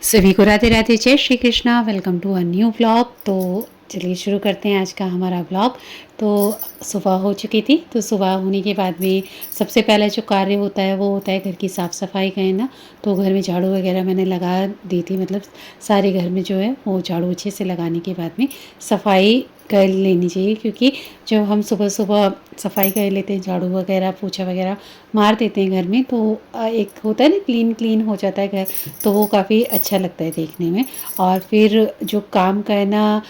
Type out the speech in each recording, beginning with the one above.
सभी को Radhe Radhe, Jai Shri Krishna. Welcome to a new vlog. तो चलिए शुरू करते हैं आज का हमारा व्लॉग। तो सुबह हो चुकी थी, तो सुबह होने के बाद में सबसे पहला जो कार्य होता है वो होता है घर की साफ़ सफाई का, है ना। तो घर में झाड़ू वगैरह मैंने लगा दी थी, मतलब सारे घर में जो है वो झाड़ू अच्छे से लगाने के बाद में सफाई कर लेनी चाहिए, क्योंकि जब हम सुबह सुबह सफाई कर लेते हैं, झाड़ू वगैरह पोछा वगैरह मार देते हैं घर में, तो एक होता है ना, क्लीन क्लीन हो जाता है घर। तो वो काफ़ी अच्छा लगता है देखने में। और फिर जो काम करना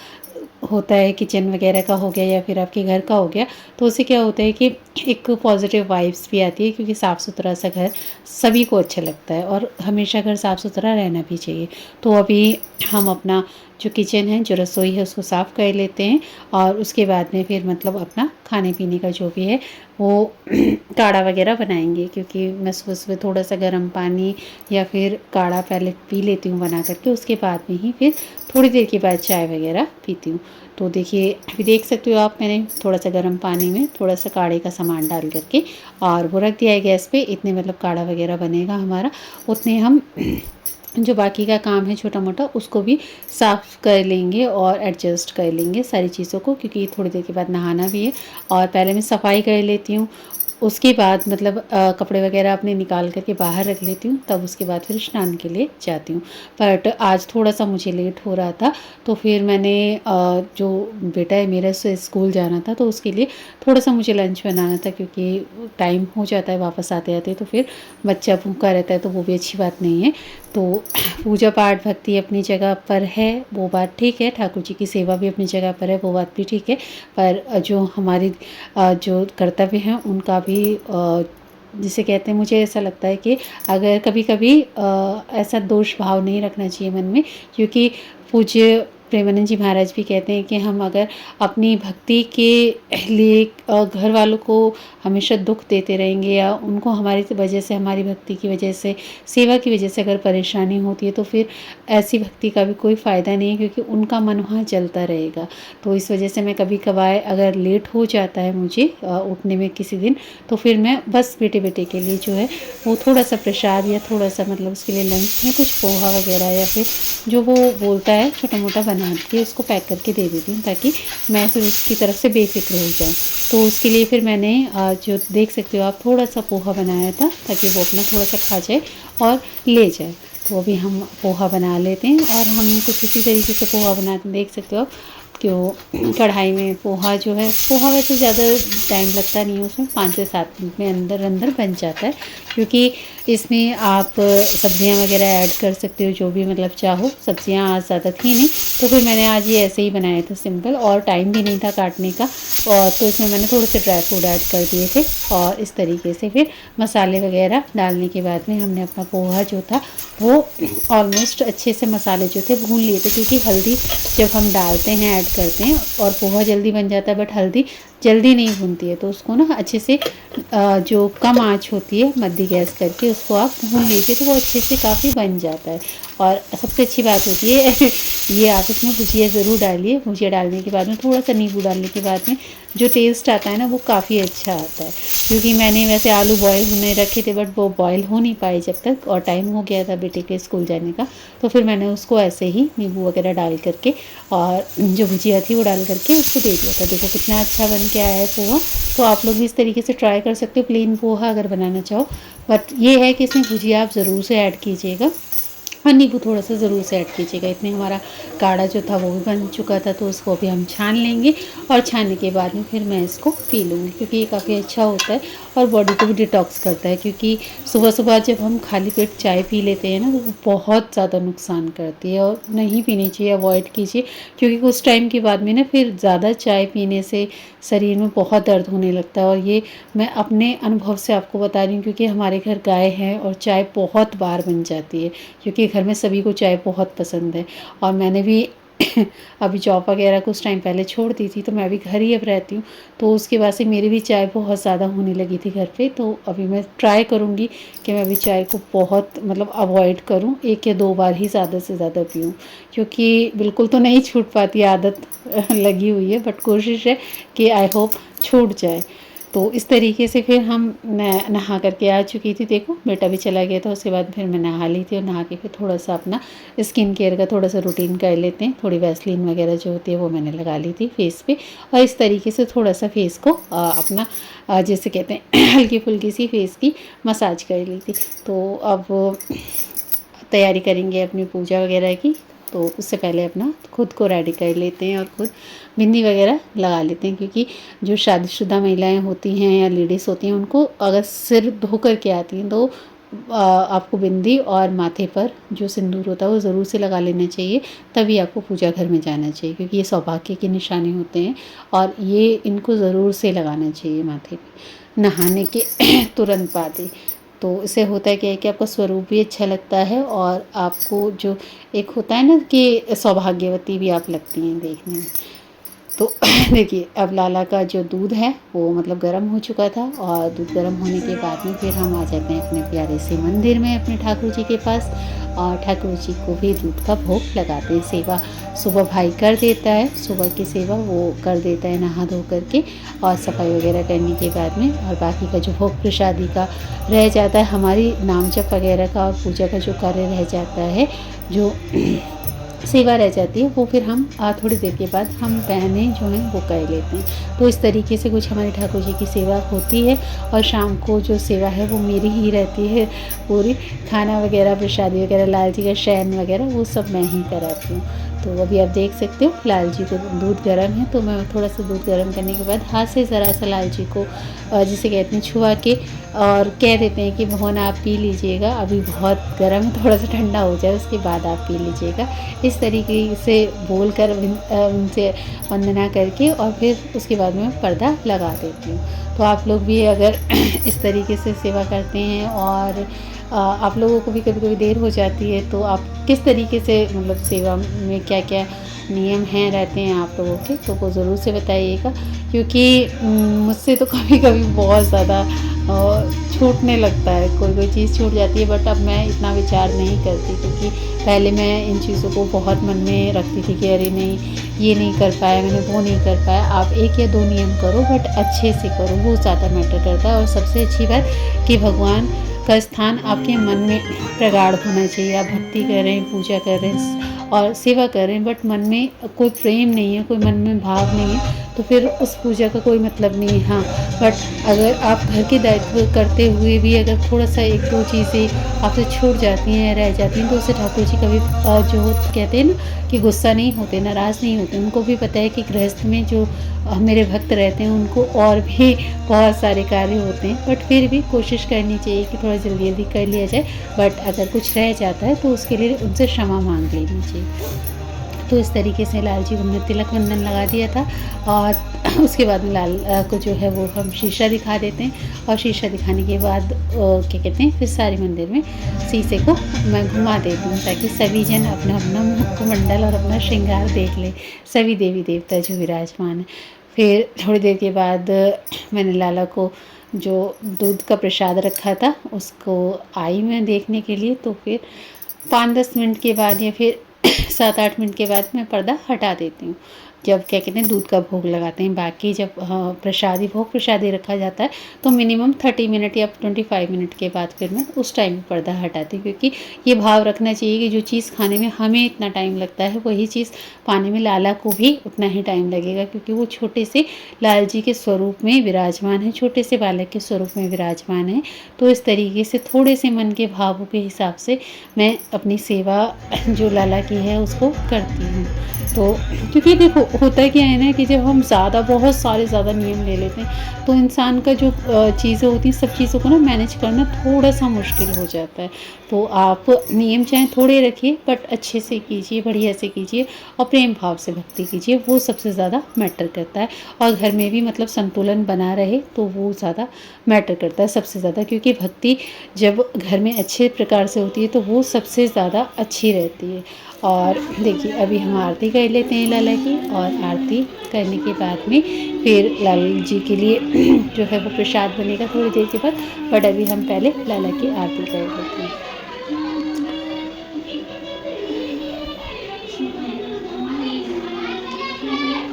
होता है, किचन वगैरह का हो गया या फिर आपके घर का हो गया, तो उससे क्या होता है कि एक पॉजिटिव वाइब्स भी आती है, क्योंकि साफ़ सुथरा सा घर सभी को अच्छा लगता है और हमेशा घर साफ़ सुथरा रहना भी चाहिए। तो अभी हम अपना जो किचन है, जो रसोई है, उसको साफ़ कर लेते हैं और उसके बाद में फिर मतलब अपना खाने पीने का जो भी है वो काढ़ा वगैरह बनाएंगे, क्योंकि मैं सुबह सुबह थोड़ा सा गर्म पानी या फिर काढ़ा पहले पी लेती हूँ बना करके, उसके बाद में ही फिर थोड़ी देर के बाद चाय वगैरह पीती हूँ। तो देखिए अभी देख सकते हो आप, मैंने थोड़ा सा गर्म पानी में थोड़ा सा काढ़े का सामान डाल करके और वो रख दिया है गैस पे। इतने मतलब काढ़ा वगैरह बनेगा हमारा, उतने हम जो बाकी का काम है छोटा मोटा उसको भी साफ़ कर लेंगे और एडजस्ट कर लेंगे सारी चीज़ों को, क्योंकि थोड़ी देर के बाद नहाना भी है। और पहले मैं सफाई कर लेती हूँ, उसके बाद मतलब कपड़े वगैरह अपने निकाल करके बाहर रख लेती हूँ, तब उसके बाद फिर स्नान के लिए जाती हूँ। बट आज थोड़ा सा मुझे लेट हो रहा था, तो फिर मैंने जो बेटा है मेरा, से स्कूल जाना था, तो उसके लिए थोड़ा सा मुझे लंच बनाना था, क्योंकि टाइम हो जाता है वापस आते आते, तो फिर बच्चा भूखा रहता है तो वो भी अच्छी बात नहीं है। तो पूजा पाठ भक्ति अपनी जगह पर है, वो बात ठीक है, ठाकुर जी की सेवा भी अपनी जगह पर है, वो बात भी ठीक है। पर जो हमारी जो कर्तव्य हैं उनका भी जिसे कहते हैं, मुझे ऐसा लगता है कि अगर कभी कभी ऐसा दोष भाव नहीं रखना चाहिए मन में, क्योंकि पूज्य प्रेमानंद जी महाराज भी कहते हैं कि हम अगर अपनी भक्ति के लिए घर वालों को हमेशा दुख देते रहेंगे, या उनको हमारी वजह से, हमारी भक्ति की वजह से, सेवा की वजह से अगर परेशानी होती है, तो फिर ऐसी भक्ति का भी कोई फ़ायदा नहीं है, क्योंकि उनका मन वहाँ जलता रहेगा। तो इस वजह से मैं कभी कभार अगर लेट हो जाता है मुझे उठने में किसी दिन, तो फिर मैं बस बेटे बेटे के लिए जो है वो थोड़ा सा प्रसाद या थोड़ा सा मतलब उसके लिए लंच में कुछ पोहा वगैरह या फिर जो वो बोलता है छोटा मोटा बना के उसको पैक करके दे देती हूँ, ताकि मैं फिर उसकी तरफ से बेफिक्र हो जाऊँ। तो उसके लिए फिर मैंने जो देख सकते हो आप, थोड़ा सा पोहा बनाया था, ताकि वो अपना थोड़ा सा खा जाए और ले जाए। तो अभी हम पोहा बना लेते हैं और हम कुछ इसी तरीके से पोहा बनाते हैं, देख सकते हो आप। क्यों कढ़ाई में पोहा जो है, पोहा वैसे ज़्यादा टाइम लगता नहीं है, उसमें 5 से 7 मिनट में अंदर अंदर बन जाता है, क्योंकि इसमें आप सब्जियां वगैरह ऐड कर सकते हो, जो भी मतलब चाहो। सब्जियां आज ज़्यादा थी नहीं, तो फिर मैंने आज ये ऐसे ही बनाया था सिंपल, और टाइम भी नहीं था काटने का। और तो इसमें मैंने थोड़े से ड्राई फ्रूट ऐड कर दिए थे, और इस तरीके से फिर मसाले वगैरह डालने के बाद में हमने अपना पोहा जो था वो ऑलमोस्ट अच्छे से मसाले जो थे भून लिए थे, क्योंकि हल्दी जब हम डालते हैं, ऐड करते हैं, और पोहा जल्दी बन जाता है, बट हल्दी जल्दी नहीं भूनती है। तो उसको ना अच्छे से जो कम आंच होती है मध्य गैस करके उसको आप भून लीजिए, तो वो अच्छे से काफ़ी बन जाता है। और सबसे अच्छी बात होती है ये, आप इसमें भुजिया ज़रूर डालिए। भुजिया डालने के बाद में थोड़ा सा नींबू डालने के बाद में जो टेस्ट आता है ना, वो काफ़ी अच्छा आता है। क्योंकि मैंने वैसे आलू बॉयल होने रखे थे, बट वो बॉयल हो नहीं पाए जब तक, और टाइम हो गया था बेटे के स्कूल जाने का, तो फिर मैंने उसको ऐसे ही नींबू वगैरह डाल करके और जो भुजिया थी वो डाल करके उसको दे दिया था। देखो कितना अच्छा बन के आया है पोहा। तो आप लोग भी इस तरीके से ट्राई कर सकते हो, प्लेन पोहा अगर बनाना चाहो। बट ये है कि इसमें भुजिया आप ज़रूर से ऐड कीजिएगा और नींबू थोड़ा सा ज़रूर से ऐड कीजिएगा। इतने हमारा काढ़ा जो था वो भी बन चुका था, तो उसको भी हम छान लेंगे, और छानने के बाद में फिर मैं इसको पी लूँगी, क्योंकि ये काफ़ी अच्छा होता है और बॉडी को भी डिटॉक्स करता है। क्योंकि सुबह सुबह जब हम खाली पेट चाय पी लेते हैं ना, तो वो बहुत ज़्यादा नुकसान करती है और नहीं पीनी चाहिए, अवॉइड कीजिए। क्योंकि कुछ टाइम के बाद में ना फिर ज़्यादा चाय पीने से शरीर में बहुत दर्द होने लगता है, और ये मैं अपने अनुभव से आपको बता रही हूँ, क्योंकि हमारे घर गाय है और चाय बहुत बार बन जाती है, क्योंकि घर में सभी को चाय बहुत पसंद है। और मैंने भी अभी जॉब वगैरह कुछ टाइम पहले छोड़ दी थी, तो मैं अभी घर ही अब रहती हूँ, तो उसके बाद से मेरी भी चाय बहुत ज़्यादा होने लगी थी घर पे। तो अभी मैं ट्राई करूँगी कि मैं अभी चाय को बहुत मतलब अवॉइड करूँ, 1 या 2 बार ही ज़्यादा से ज़्यादा पीऊँ, क्योंकि बिल्कुल तो नहीं छूट पाती, आदत लगी हुई है, बट कोशिश है कि आई होप छूट जाए। तो इस तरीके से फिर मैं नहा करके आ चुकी थी। देखो बेटा भी चला गया था, उसके बाद फिर मैं नहा ली थी और नहा के फिर थोड़ा सा अपना स्किन केयर का थोड़ा सा रूटीन कर लेते हैं। थोड़ी वैसलीन वगैरह जो होती है वो मैंने लगा ली थी फेस पे, और इस तरीके से थोड़ा सा फेस को अपना जैसे कहते हैं हल्की फुल्की सी फेस की मसाज कर ली थी। तो अब तैयारी करेंगे अपनी पूजा वगैरह की। तो उससे पहले अपना खुद को रेडी कर लेते हैं और खुद बिंदी वगैरह लगा लेते हैं, क्योंकि जो शादीशुदा महिलाएं होती हैं या लेडीज़ होती हैं उनको अगर सिर धो कर के आती हैं तो आपको बिंदी और माथे पर जो सिंदूर होता है वो ज़रूर से लगा लेना चाहिए, तभी आपको पूजा घर में जाना चाहिए, क्योंकि ये सौभाग्य के निशाने होते हैं और ये इनको ज़रूर से लगाना चाहिए माथे पे नहाने के तुरंत बाद ही। तो इससे होता है क्या है कि आपका स्वरूप भी अच्छा लगता है और आपको जो एक होता है ना कि सौभाग्यवती भी आप लगती हैं देखने में। तो देखिए अब लाला का जो दूध है वो मतलब गर्म हो चुका था, और दूध गर्म होने के बाद में फिर हम आ जाते हैं अपने प्यारे से मंदिर में अपने ठाकुर जी के पास, और ठाकुर जी को भी दूध का भोग लगाते हैं। सेवा सुबह भाई कर देता है, सुबह की सेवा वो कर देता है नहा धो करके, और सफाई वगैरह करने के बाद में, और बाकी का जो भोग प्रसादी का रह जाता है, हमारी नाम जप वगैरह का और पूजा का जो कार्य रह जाता है, जो सेवा रह जाती है, वो फिर हम थोड़ी देर के बाद हम बहनें जो हैं वो कर लेते हैं। तो इस तरीके से कुछ हमारे ठाकुर जी की सेवा होती है, और शाम को जो सेवा है वो मेरी ही रहती है पूरी। खाना वगैरह प्रसादी वगैरह लाल जी का शयन वगैरह वो सब मैं ही कराती हूँ। तो अभी आप देख सकते हो लाल जी को दूध गर्म है, तो मैं थोड़ा सा दूध गर्म करने के बाद हाथ से ज़रा सा लाल जी को जिसे कहते हैं छुआ के और कह देते हैं कि भगवान आप पी लीजिएगा, अभी बहुत गर्म है, थोड़ा सा ठंडा हो जाए उसके बाद आप पी लीजिएगा। इस तरीके से बोल कर उनसे वंदना करके और फिर उसके बाद में पर्दा लगा देती हूँ। तो आप लोग भी अगर इस तरीके से सेवा करते हैं और आप लोगों को भी कभी कभी देर हो जाती है, तो आप किस तरीके से मतलब सेवा में क्या क्या नियम हैं रहते हैं आप लोगों के, तो वो ज़रूर से बताइएगा, क्योंकि मुझसे तो कभी कभी बहुत ज़्यादा छूटने लगता है, कोई कोई चीज़ छूट जाती है। बट अब मैं इतना विचार नहीं करती, क्योंकि पहले मैं इन चीज़ों को बहुत मन में रखती थी कि अरे नहीं ये नहीं कर पाया मैंने, वो नहीं कर पाया। आप 1 या 2 नियम करो बट अच्छे से करो, वो ज़्यादा मैटर करता है। और सबसे अच्छी बात कि भगवान का स्थान आपके मन में प्रगाढ़ होना चाहिए। आप भक्ति कर रहे हैं, पूजा कर रहे हैं और सेवा कर रहे हैं, बट मन में कोई प्रेम नहीं है, कोई मन में भाव नहीं है, तो फिर उस पूजा का कोई मतलब नहीं है। हाँ, बट अगर आप घर के दायित्व करते हुए भी अगर थोड़ा सा 1-2 चीज़ें आपसे छूट जाती हैं, रह जाती हैं, तो उससे ठाकुर जी कभी जो कहते हैं ना कि गुस्सा नहीं होते, नाराज़ नहीं होते। उनको भी पता है कि गृहस्थ में जो मेरे भक्त रहते हैं उनको और भी बहुत सारे कार्य होते हैं, बट फिर भी कोशिश करनी चाहिए कि थोड़ा जल्दी जल्दी कर लिया जाए। बट अगर कुछ रह जाता है तो उसके लिए उनसे क्षमा मांग लेनी चाहिए। तो इस तरीके से लाल जी को हमने तिलक वंदन लगा दिया था, और उसके बाद में लाल को जो है वो हम शीशा दिखा देते हैं, और शीशा दिखाने के बाद क्या कहते हैं फिर सारे मंदिर में शीशे को मैं घुमा देती हूँ, ताकि सभी जन अपना अपना मुखमंडल और अपना श्रृंगार देख लें, सभी देवी देवता जो विराजमान है। फिर थोड़ी देर के बाद मैंने लाला को जो दूध का प्रसाद रखा था उसको आई मैं देखने के लिए, तो फिर 5-10 मिनट के बाद या फिर 7-8 मिनट के बाद मैं पर्दा हटा देती हूँ, जब क्या कहते हैं दूध का भोग लगाते हैं। बाकी जब प्रसादी भोग प्रसादी रखा जाता है तो मिनिमम 30 मिनट या 25 मिनट के बाद फिर मैं उस टाइम पर्दा हटाती हूँ, क्योंकि ये भाव रखना चाहिए कि जो चीज़ खाने में हमें इतना टाइम लगता है वही चीज़ पाने में लाला को भी उतना ही टाइम लगेगा, क्योंकि वो छोटे से लाल जी के स्वरूप में विराजमान है, छोटे से बालक के स्वरूप में विराजमान है। तो इस तरीके से थोड़े से मन के भावों के हिसाब से मैं अपनी सेवा जो लाला की है उसको करती हूँ। तो क्योंकि देखो होता है क्या है ना कि जब हम बहुत सारे ज़्यादा नियम ले लेते हैं तो इंसान का जो चीज़ें होती हैं सब चीज़ों को ना मैनेज करना थोड़ा सा मुश्किल हो जाता है। तो आप नियम चाहे थोड़े रखिए बट अच्छे से कीजिए, बढ़िया से कीजिए और प्रेम भाव से भक्ति कीजिए, वो सबसे ज़्यादा मैटर करता है। और घर में भी मतलब संतुलन बना रहे तो वो ज़्यादा मैटर करता है सबसे ज़्यादा, क्योंकि भक्ति जब घर में अच्छे प्रकार से होती है तो वो सबसे ज़्यादा अच्छी रहती है। और देखिए अभी हम आरती कर लेते हैं लाला की, और आरती करने के बाद में फिर लाला जी के लिए जो है वो प्रसाद बनेगा थोड़ी देर के बाद, बट अभी हम पहले लाला की आरती कर लेते हैं।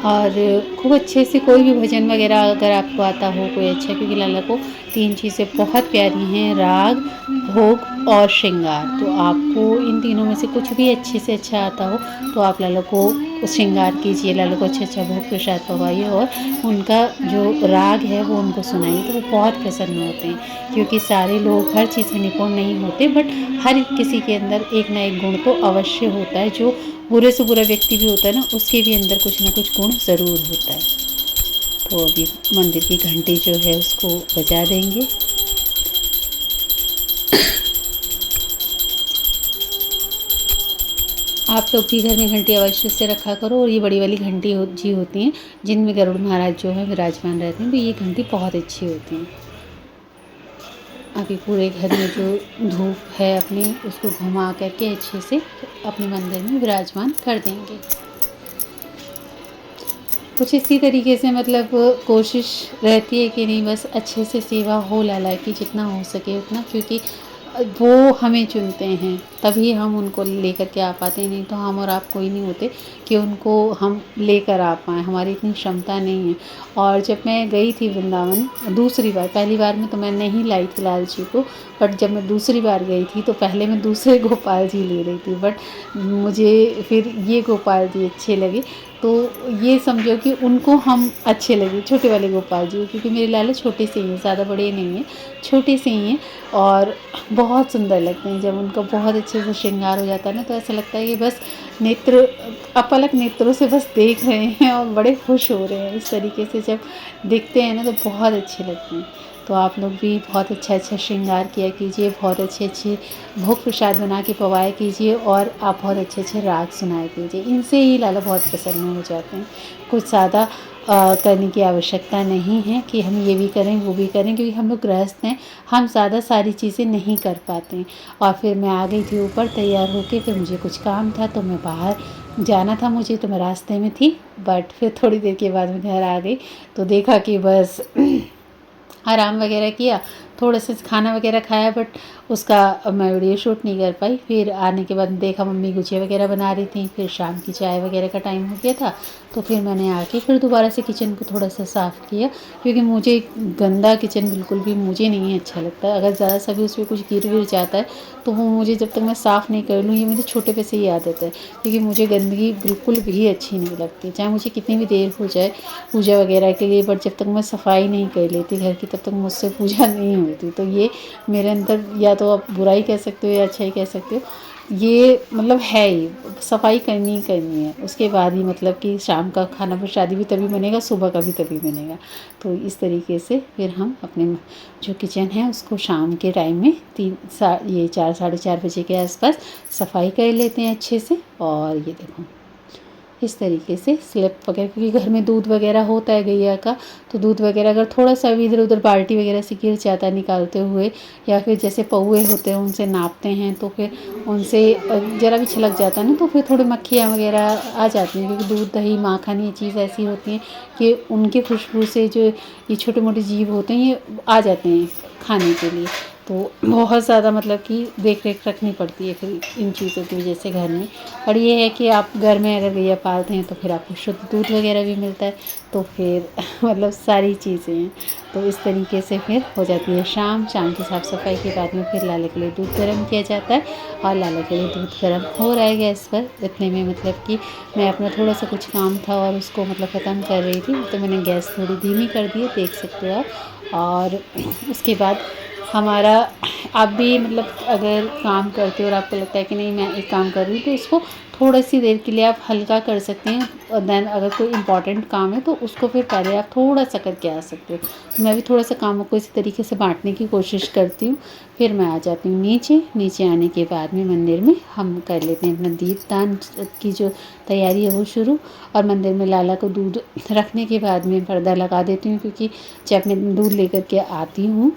और खूब अच्छे से कोई भी भजन वगैरह अगर आपको आता हो कोई अच्छा, क्योंकि लाला को 3 चीज़ें बहुत प्यारी हैं, राग, भोग और श्रृंगार। तो आपको इन तीनों में से कुछ भी अच्छे से अच्छा आता हो तो आप लाला को श्रृंगार कीजिए, लाला को अच्छा भोग प्रसाद पवाइए और उनका जो राग है वो उनको सुनाइए, तो वो बहुत प्रसन्न होते हैं। क्योंकि सारे लोग हर चीज़ में निपुण नहीं होते, बट हर किसी के अंदर एक ना एक गुण तो अवश्य होता है। जो बुरे से बुरा व्यक्ति भी होता है ना, उसके भी अंदर कुछ ना कुछ गुण ज़रूर होता है। तो अभी मंदिर की घंटी जो है उसको बजा देंगे। आप लोग भी घर में घंटी अवश्य से रखा करो। और ये बड़ी वाली घंटी जी होती हैं जिनमें गरुड़ महाराज जो है विराजमान रहते हैं, तो ये घंटी बहुत अच्छी होती हैं। अभी पूरे घर में जो धूप है अपनी उसको घुमा करके अच्छे से अपने मंदिर में विराजमान कर देंगे। कुछ इसी तरीके से मतलब कोशिश रहती है कि नहीं बस अच्छे से सेवा हो लाला की, जितना हो सके उतना, क्योंकि वो हमें चुनते हैं तभी हम उनको लेकर के आ पाते हैं। नहीं तो हम और आप कोई नहीं होते कि उनको हम लेकर आ पाएँ, हमारी इतनी क्षमता नहीं है। और जब मैं गई थी वृंदावन दूसरी बार, पहली बार में तो मैं नहीं लाई थी लाल जी को, बट जब मैं दूसरी बार गई थी तो पहले मैं दूसरे गोपाल जी ले रही थी, बट मुझे फिर ये गोपाल जी अच्छे लगे। तो ये समझो कि उनको हम अच्छे लगे, छोटे वाले गोपाल जी, क्योंकि मेरे लाला छोटे से ही हैं, ज़्यादा बड़े नहीं हैं, छोटे से ही हैं और बहुत सुंदर लगते हैं। जब उनका बहुत अच्छे से श्रृंगार हो जाता है ना, तो ऐसा लगता है कि बस नेत्र अपलक नेत्रों से बस देख रहे हैं और बड़े खुश हो रहे हैं। इस तरीके से जब दिखते हैं ना तो बहुत अच्छे लगते हैं। तो आप लोग भी बहुत अच्छा अच्छा श्रृंगार किया कीजिए, बहुत अच्छे अच्छे भोग प्रसाद बना के पवाया कीजिए और आप बहुत अच्छे अच्छे राग सुनाया कीजिए। इनसे ही लाला बहुत प्रसन्न हो जाते हैं। कुछ ज़्यादा करने की आवश्यकता नहीं है कि हम ये भी करें वो भी करें, क्योंकि हम लोग गृहस्थ हैं, हम ज़्यादा सारी चीज़ें नहीं कर पाते हैं। और फिर मैं आ गई थी ऊपर तैयार होके, फिर मुझे कुछ काम था तो मैं बाहर जाना था मुझे, तो मैं रास्ते में थी। बट फिर थोड़ी देर के बाद मैं घर आ गई तो देखा कि बस आराम वगैरह किया, थोड़ा सा खाना वगैरह खाया, बट उसका मैं वीडियो शूट नहीं कर पाई। फिर आने के बाद देखा मम्मी गुजिया वगैरह बना रही थी, फिर शाम की चाय वगैरह का टाइम हो गया था, तो फिर मैंने आके फिर दोबारा से किचन को थोड़ा सा साफ़ किया, क्योंकि मुझे गंदा किचन बिल्कुल भी मुझे नहीं अच्छा लगता। अगर ज़रा सा भी उसमें कुछ गिर विर जाता है तो वो मुझे, जब तक मैं साफ़ नहीं कर लूँ, ये मुझे छोटे पे से ही आदत है, क्योंकि मुझे गंदगी बिल्कुल भी अच्छी नहीं लगती, चाहे मुझे कितनी भी देर हो जाए पूजा वगैरह के लिए, बट जब तक मैं सफाई नहीं कर लेती घर की तब तक मुझसे पूजा नहीं होती। तो ये मेरे अंदर, या तो आप बुरा ही कह सकते हो या अच्छा ही कह सकते हो, ये मतलब है ही, सफाई करनी ही करनी है। उसके बाद ही मतलब कि शाम का खाना प्रसादी भी तभी बनेगा, सुबह का भी तभी बनेगा। तो इस तरीके से फिर हम अपने जो किचन है उसको शाम के टाइम में 4 साढ़े 4 बजे के आसपास सफाई कर लेते हैं अच्छे से। और ये देखो इस तरीके से स्लैब वगैरह, क्योंकि घर में दूध वगैरह होता है गैया का, तो दूध वगैरह अगर थोड़ा सा भी इधर उधर बाल्टी वगैरह से गिर जाता है निकालते हुए, या फिर जैसे पौए होते हैं उनसे नापते हैं तो फिर उनसे ज़रा भी छलक जाता है ना, तो फिर थोड़ी मक्खियाँ वगैरह आ जाती हैं, क्योंकि दूध दही माखन ये चीज़ ऐसी होती है कि उनकी खुशबू से जो ये छोटे मोटे जीव होते हैं ये आ जाते हैं खाने के लिए। तो बहुत ज़्यादा मतलब कि देख रेख रखनी पड़ती है फिर इन चीज़ों की वजह से घर में। और ये है कि आप घर में अगर गैया पालते हैं तो फिर आपको शुद्ध दूध वगैरह भी मिलता है, तो फिर मतलब सारी चीज़ें हैं। तो इस तरीके से फिर हो जाती है शाम की साफ़ सफाई के बाद में फिर लाले के लिए दूध गर्म किया जाता है। और लाले के लिए दूध गर्म हो रहा है गैस पर, इतने में मतलब कि मैं अपना थोड़ा सा कुछ काम था और उसको मतलब ख़त्म कर रही थी, तो मैंने गैस थोड़ी धीमी कर दी है, देख सकते हो आप। और उसके बाद हमारा, आप भी मतलब अगर काम करते हो और आपको लगता है कि नहीं मैं एक काम कर रही हूँ, तो उसको थोड़ी सी देर के लिए आप हल्का कर सकते हैं। और देन अगर कोई इम्पॉर्टेंट काम है तो उसको फिर पहले आप थोड़ा सा करके आ सकते हो। तो मैं भी थोड़ा सा कामों को इसी तरीके से बांटने की कोशिश करती हूँ। फिर मैं आ जाती हूँ नीचे आने के बाद में मंदिर में हम कर लेते हैं अपना दीपदान की जो तैयारी है वो शुरू। और मंदिर में लाला को दूध रखने के बाद में पर्दा लगा देती हूँ, क्योंकि जब मैं दूध लेकर के आती हूँ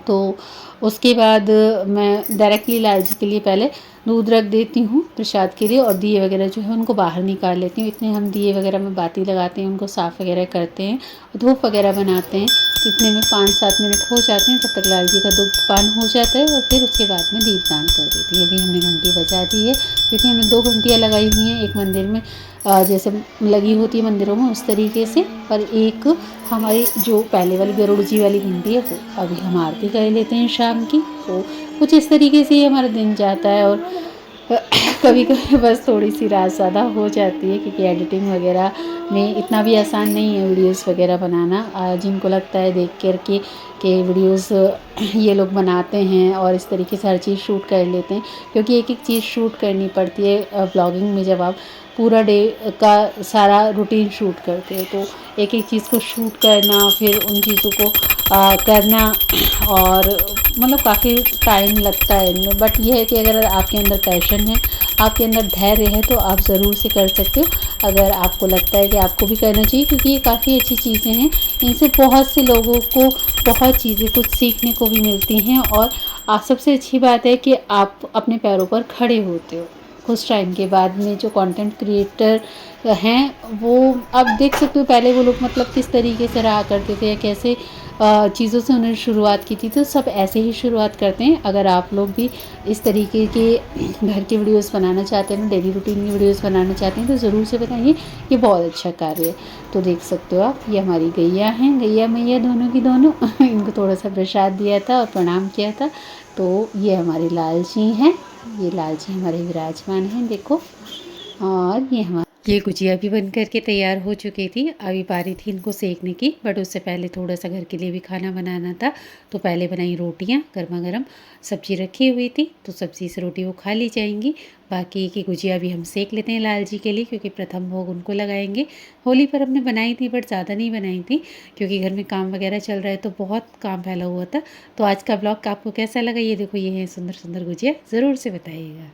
तो उसके बाद मैं डायरेक्टली लाल जी के लिए पहले दूध रख देती हूँ प्रसाद के लिए, और दिए वगैरह जो है उनको बाहर निकाल लेती हूँ। इतने हम दिए वगैरह में बाती लगाते हैं, उनको साफ़ वगैरह करते हैं, धूप वगैरह बनाते हैं। तो इतने में 5-7 मिनट हो जाते हैं, तब तक लाल जी का दुग्धपान हो जाता है और फिर उसके बाद में दीपदान कर देती हूँ। अभी हमने घंटी बजा दी है, क्योंकि हमने 2 घंटियाँ लगाई हुई हैं, एक मंदिर में जैसे लगी होती है मंदिरों में उस तरीके से, पर एक हमारी जो पहले वाली गरुड़ जी वाली घंटी है वो अभी हम आरती कर लेते हैं शाम की। तो कुछ इस तरीके से ही हमारा दिन जाता है। और कभी कभी बस थोड़ी सी रात ज़्यादा हो जाती है, क्योंकि एडिटिंग वगैरह में इतना भी आसान नहीं है वीडियोस वगैरह बनाना। जिनको लगता है देख कर कि वीडियोस ये लोग बनाते हैं और इस तरीके से हर चीज़ शूट कर लेते हैं, क्योंकि एक एक चीज़ शूट करनी पड़ती है ब्लॉगिंग में। जब आप पूरा डे का सारा रूटीन शूट करते हो तो एक एक चीज़ को शूट करना, फिर उन चीज़ों को करना, और मतलब काफ़ी टाइम लगता है इनमें। बट ये है कि अगर आपके अंदर पैशन है, आपके अंदर धैर्य है, तो आप ज़रूर से कर सकते हो। अगर आपको लगता है कि आपको भी करना चाहिए, क्योंकि ये काफ़ी अच्छी चीज़ें हैं, इनसे बहुत से लोगों को बहुत चीज़ें कुछ सीखने को भी मिलती हैं। और सबसे अच्छी बात है कि आप अपने पैरों पर खड़े होते हो। कुछ टाइम के बाद में जो कंटेंट क्रिएटर हैं वो आप देख सकते हो, पहले वो लोग मतलब किस तरीके से रहा करते थे या कैसे चीज़ों से उन्होंने शुरुआत की थी। तो सब ऐसे ही शुरुआत करते हैं। अगर आप लोग भी इस तरीके के घर की वीडियोस बनाना चाहते हैं, डेली रूटीन की वीडियोस बनाना चाहते हैं, तो ज़रूर से बताइए, ये बहुत अच्छा कार्य है। तो देख सकते हो आप, ये हमारी गैया हैं, गैया मैया दोनों की दोनों इनको थोड़ा सा प्रसाद दिया था और प्रणाम किया था। तो ये हमारे लाल जी हैं, ये लाल जी हमारे विराजमान हैं, देखो। और ये गुजिया भी बन कर के तैयार हो चुकी थी। अभी बारी थी इनको सेकने की, बट उससे पहले थोड़ा सा घर के लिए भी खाना बनाना था। तो पहले बनाई रोटियां, गर्मा गर्म सब्जी रखी हुई थी, तो सब्जी से रोटी वो खा ली जाएंगी। बाकी की गुजिया भी हम सेक लेते हैं लाल जी के लिए, क्योंकि प्रथम भोग उनको लगाएंगे। होली पर हमने बनाई थी, बट ज़्यादा नहीं बनाई थी, क्योंकि घर में काम वगैरह चल रहा है तो बहुत काम फैला हुआ था। तो आज का ब्लॉग आपको कैसा लगा, ये देखो, ये है सुंदर सुंदर गुजिया, ज़रूर से बताइएगा।